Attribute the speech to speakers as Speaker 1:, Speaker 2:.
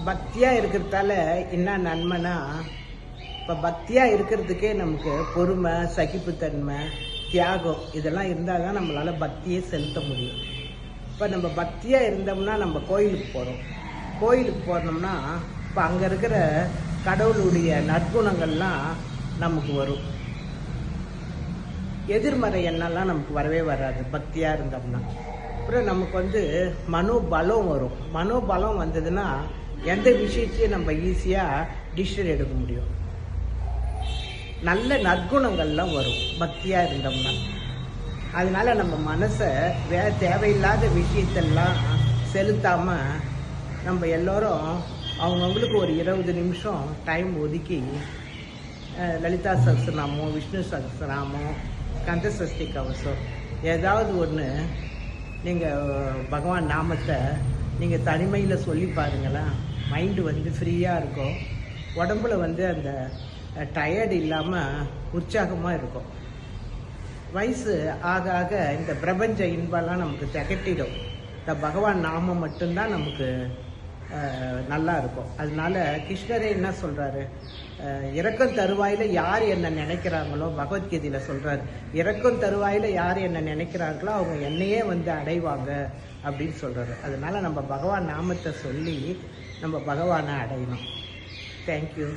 Speaker 1: பக்தியாக இருக்கிறதால என்ன நன்மைனா, இப்போ பக்தியாக இருக்கிறதுக்கே நமக்கு பொறுமை, சகிப்புத்தன்மை, தியாகம் இதெல்லாம் இருந்தால் தான் நம்மளால் பக்தியை செலுத்த முடியும். இப்போ நம்ம பக்தியாக இருந்தோம்னா நம்ம கோயிலுக்கு போகிறோம். கோயிலுக்கு போனோம்னா இப்போ அங்கே இருக்கிற கடவுளுடைய நற்குணங்கள்லாம் நமக்கு வரும். எதிர்மறை எண்ணெல்லாம் நமக்கு வரவே வராது பக்தியாக இருந்தோம்னா. அப்புறம் நமக்கு மனோபலம் வரும். மனோபலம் வந்ததுன்னா எந்த விஷயத்தையும் நம்ம ஈஸியாக டிசிஷன் எடுக்க முடியும். நல்ல நற்குணங்கள்லாம் வரும் பக்தியாக இருந்தோம்னா. அதனால நம்ம மனசை தேவையில்லாத விஷயத்தெல்லாம் செலுத்தாமல் நம்ம எல்லோரும் அவங்கவுங்களுக்கு ஒரு 20 நிமிஷம் டைம் ஒதுக்கி லலிதா சஹஸ்ரநாமம், விஷ்ணு சஹஸ்ரநாமம், கந்த சஷ்டி கவசம் ஏதாவது ஒன்று நீங்கள் பகவான் நாமத்தை நீங்கள் தனிமையில் சொல்லி பாருங்களேன். மைண்டு ஃப்ரீயாக இருக்கும். உடம்புல அந்த டயர்டு இல்லாமல் உற்சாகமாக இருக்கும். வயசு ஆக ஆக இந்த பிரபஞ்ச இன்பெல்லாம் நமக்கு திகட்டிடும். இந்த பகவான் நாமம் மட்டும்தான் நமக்கு நல்லா இருக்கும். அதனால கிருஷ்ணரே என்ன சொல்கிறாரு, இறக்கும் தருவாயில் யார் என்ன நினைக்கிறாங்களோ, பகவத்கீதையில் சொல்கிறாரு, இறக்கும் தருவாயில் யார் என்ன நினைக்கிறாங்களோ அவங்க என்னையே அடைவாங்க அப்படின்னு சொல்கிறாரு. அதனால நம்ம பகவான் நாமத்தை சொல்லி நம்ம பகவானை அடையணும். தேங்க்யூ.